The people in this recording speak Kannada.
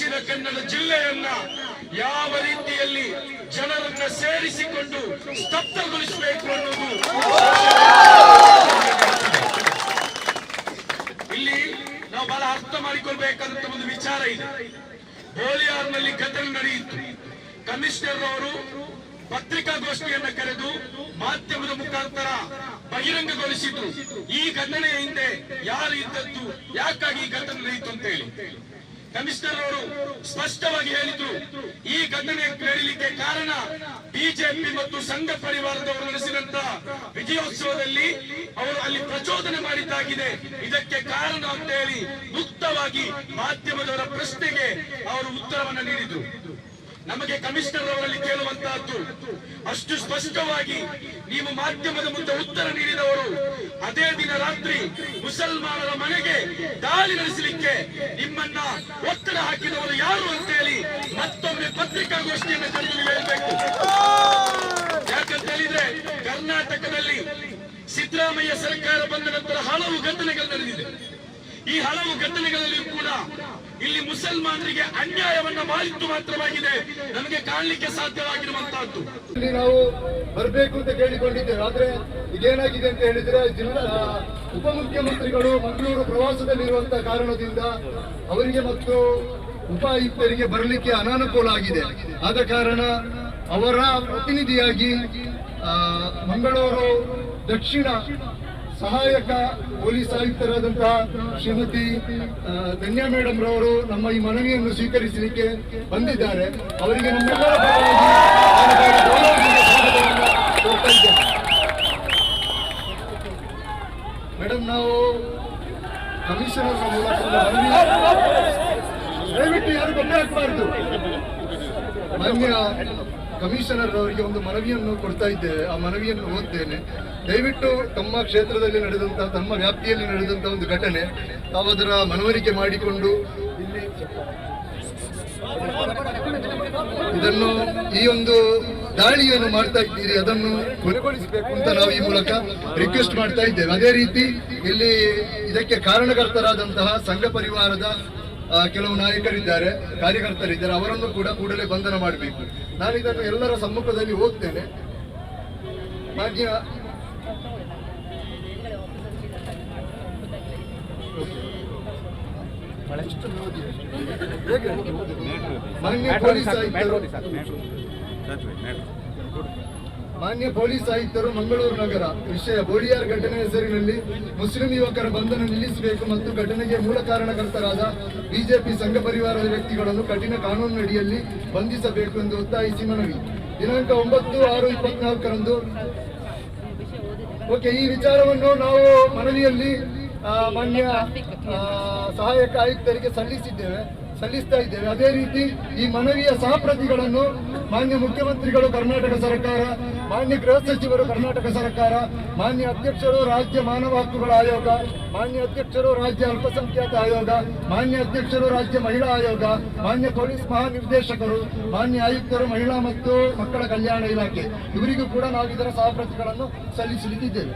ದಕ್ಷಿಣ ಕನ್ನಡ ಜಿಲ್ಲೆಯನ್ನ ಯಾವ ರೀತಿಯಲ್ಲಿ ಜನರನ್ನ ಸೇರಿಸಿಕೊಂಡು ಸ್ತಬ್ಧಗೊಳಿಸಬೇಕು ಅನ್ನೋದು ಇಲ್ಲಿ ನಾವು ಬಹಳ ಅರ್ಥ ಮಾಡಿಕೊಳ್ಬೇಕಾದಂತ ಒಂದು ವಿಚಾರ ಇದೆ. ಬೋಳಿಯಾರ್ನಲ್ಲಿ ಘಟನೆ ನಡೆಯಿತು. ಕಮಿಷನರ್ ಅವರು ಪತ್ರಿಕಾಗೋಷ್ಠಿಯನ್ನ ಕರೆದು ಮಾಧ್ಯಮದ ಮುಖಾಂತರ ಬಹಿರಂಗಗೊಳಿಸಿದ್ರು. ಈ ಘಟನೆಯ ಹಿಂದೆ ಯಾರು ಇದ್ದದ್ದು, ಯಾಕಾಗಿ ಈ ಘಟನೆ ನಡೆಯಿತು ಅಂತ ಹೇಳಿ ಕಮಿಷನರ್ ಅವರು ಸ್ಪಷ್ಟವಾಗಿ ಹೇಳಿದ್ರು. ಈ ಘಟನೆ ನಡೆಯಲಿಕ್ಕೆ ಕಾರಣ ಬಿಜೆಪಿ ಮತ್ತು ಸಂಘ ಪರಿವಾರದವರು ನಡೆಸಿದಂತ ವಿಜಯೋತ್ಸವದಲ್ಲಿ ಅವರು ಅಲ್ಲಿ ಪ್ರಚೋದನೆ ಮಾಡಿದ್ದಾಗಿದೆ. ಇದಕ್ಕೆ ಕಾರಣ ಅಂತ ಹೇಳಿ ಮುಕ್ತವಾಗಿ ಮಾಧ್ಯಮದವರ ಪ್ರಶ್ನೆಗೆ ಅವರು ಉತ್ತರವನ್ನು ನೀಡಿದ್ರು. ನಮಗೆ ಕಮಿಷನರ್ ಅವರಲ್ಲಿ ಕೇಳುವಂತಹದ್ದು ಅಷ್ಟು ಸ್ಪಷ್ಟವಾಗಿ ನೀವು ಮಾಧ್ಯಮದ ಮುಂದೆ ಉತ್ತರ ನೀಡಿದವರು ಅದೇ ದಿನ ರಾತ್ರಿ ಮುಸಲ್ಮಾನರ ಮನೆಗೆ ದಾಳಿ ನಡೆಸಲಿಕ್ಕೆ ನಿಮ್ಮನ್ನ ಒತ್ತಡ ಹಾಕಿದವರು ಯಾರು ಅಂತ ಹೇಳಿ ಮತ್ತೊಮ್ಮೆ ಪತ್ರಿಕಾಗೋಷ್ಠಿಯನ್ನು ಕರೆದು ಹೇಳಬೇಕು. ಯಾಕಂತ ಹೇಳಿದ್ರೆ ಕರ್ನಾಟಕದಲ್ಲಿ ಸಿದ್ದರಾಮಯ್ಯ ಸರ್ಕಾರ ಬಂದ ನಂತರ ಹಲವು ಘಟನೆಗಳು ನಡೆದಿದೆ. ಈ ಹಲವು ಘಟನೆಗಳಲ್ಲಿ ಕೂಡ ಇಲ್ಲಿ ಮುಸಲ್ಮಾನರಿಗೆ ಅನ್ಯಾಯವನ್ನ ಮಾಡಿದ್ದು ಮಾತ್ರವಾಗಿದೆ ನಮಗೆ ಕಾಣಲಿಕ್ಕೆ ಸಾಧ್ಯವಾಗಿರುವಂತಹದ್ದು. ಇಲ್ಲಿ ನಾವು ಬರಬೇಕು ಅಂತ ಕೇಳಿಕೊಂಡಿದ್ದೇವೆ. ಆದ್ರೆ ಇದೇನಾಗಿದೆ ಅಂತ ಹೇಳಿದ್ರೆ ಜಿಲ್ಲಾ ಉಪಮುಖ್ಯಮಂತ್ರಿಗಳು ಮಂಗಳೂರು ಪ್ರವಾಸದಲ್ಲಿರುವಂತಹ ಕಾರಣದಿಂದ ಅವರಿಗೆ ಮತ್ತು ಉಪ ಆಯುಕ್ತರಿಗೆ ಬರಲಿಕ್ಕೆ ಅನಾನುಕೂಲ ಆಗಿದೆ. ಆದ ಕಾರಣ ಅವರ ಪ್ರತಿನಿಧಿಯಾಗಿ ಮಂಗಳೂರು ದಕ್ಷಿಣ ಸಹಾಯಕ ಪೊಲೀಸ್ ಆಯುಕ್ತರಾದಂತಹ ಶ್ರೀಮತಿ ಧನ್ಯಾ ಮೇಡಮ್ ರವರು ನಮ್ಮ ಈ ಮನವಿಯನ್ನು ಸ್ವೀಕರಿಸಲಿಕ್ಕೆ ಬಂದಿದ್ದಾರೆ. ಅವರಿಗೆ ನಮ್ಮೆಲ್ಲರ ಮೇಡಮ್, ನಾವು ಕಮಿಷನರ್ ಮೂಲಕ ದಯವಿಟ್ಟು ಯಾರು ಗೊಂಬೆ ಹಾಕಬಾರ್ದು. ಮಾನ್ಯ ಕಮಿಷನರ್ ಅವರಿಗೆ ಒಂದು ಮನವಿಯನ್ನು ಕೊಡ್ತಾ ಇದ್ದೇವೆ. ಆ ಮನವಿಯನ್ನು ಓದ್ತೇನೆ. ದಯವಿಟ್ಟು ತಮ್ಮ ಕ್ಷೇತ್ರದಲ್ಲಿ ನಡೆದಂತಹ, ತಮ್ಮ ವ್ಯಾಪ್ತಿಯಲ್ಲಿ ನಡೆದಂತಹ ಒಂದು ಘಟನೆ ತಾವು ಅದರ ಮನವರಿಕೆ ಮಾಡಿಕೊಂಡು ಇಲ್ಲಿ ಇದನ್ನು ಈ ಒಂದು ದಾಳಿಯನ್ನು ಮಾಡ್ತಾ ಇದ್ದೀರಿ, ಅದನ್ನು ಕೊನೆಗೊಳಿಸಬೇಕು ಅಂತ ನಾವು ಈ ಮೂಲಕ ರಿಕ್ವೆಸ್ಟ್ ಮಾಡ್ತಾ ಇದ್ದೇವೆ. ಅದೇ ರೀತಿ ಇಲ್ಲಿ ಇದಕ್ಕೆ ಕಾರಣಕರ್ತರಾದಂತಹ ಸಂಘ ಪರಿವಾರದ ಕೆಲವು ನಾಯಕರಿದ್ದಾರೆ, ಕಾರ್ಯಕರ್ತರಿದ್ದಾರೆ, ಅವರನ್ನು ಕೂಡ ಕೂಡಲೇ ಬಂಧನ ಮಾಡಬೇಕು. ನಾನು ಇದನ್ನು ಎಲ್ಲರ ಸಮ್ಮುಖದಲ್ಲಿ ಓದ್ತೇನೆ. ಮಾನ್ಯ ಮಾನ್ಯ ಪೊಲೀಸ್ ಆಯುಕ್ತರು ಮಂಗಳೂರು ನಗರ ವಿಷಯ ಬೋಳಿಯಾರ್ ಘಟನೆ ಹೆಸರಿನಲ್ಲಿ ಮುಸ್ಲಿಂ ಯುವಕರ ಬಂಧನ ನಿಲ್ಲಿಸಬೇಕು ಮತ್ತು ಘಟನೆಗೆ ಮೂಲ ಕಾರಣಕರ್ತರಾದ ಬಿಜೆಪಿ ಸಂಘ ಪರಿವಾರದ ವ್ಯಕ್ತಿಗಳನ್ನು ಕಠಿಣ ಕಾನೂನಿನಡಿಯಲ್ಲಿ ಬಂಧಿಸಬೇಕು ಎಂದು ಒತ್ತಾಯಿಸಿ ಮನವಿ. ದಿನಾಂಕ 9/6/24ರಂದು ಈ ವಿಚಾರವನ್ನು ನಾವು ಮನವಿಯಲ್ಲಿ ಮಾನ್ಯ ಸಹಾಯಕ ಆಯುಕ್ತರಿಗೆ ಸಲ್ಲಿಸ್ತಾ ಇದ್ದೇವೆ. ಅದೇ ರೀತಿ ಈ ಮನವಿಯ ಸಹಪ್ರತಿಗಳನ್ನು ಮಾನ್ಯ ಮುಖ್ಯಮಂತ್ರಿಗಳು ಕರ್ನಾಟಕ ಸರ್ಕಾರ, ಮಾನ್ಯ ಗೃಹ ಸಚಿವರು ಕರ್ನಾಟಕ ಸರ್ಕಾರ, ಮಾನ್ಯ ಅಧ್ಯಕ್ಷರು ರಾಜ್ಯ ಮಾನವ ಹಕ್ಕುಗಳ ಆಯೋಗ, ಮಾನ್ಯ ಅಧ್ಯಕ್ಷರು ರಾಜ್ಯ ಅಲ್ಪಸಂಖ್ಯಾತ ಆಯೋಗ, ಮಾನ್ಯ ಅಧ್ಯಕ್ಷರು ರಾಜ್ಯ ಮಹಿಳಾ ಆಯೋಗ, ಮಾನ್ಯ ಪೊಲೀಸ್ ಮಹಾನಿರ್ದೇಶಕರು, ಮಾನ್ಯ ಆಯುಕ್ತರು ಮಹಿಳಾ ಮತ್ತು ಮಕ್ಕಳ ಕಲ್ಯಾಣ ಇಲಾಖೆ, ಇವರಿಗೂ ಕೂಡ ನಾವು ಇದರ ಸಹಪ್ರತಿಗಳನ್ನು ಸಲ್ಲಿಸಲಿಕ್ಕಿದ್ದೇವೆ.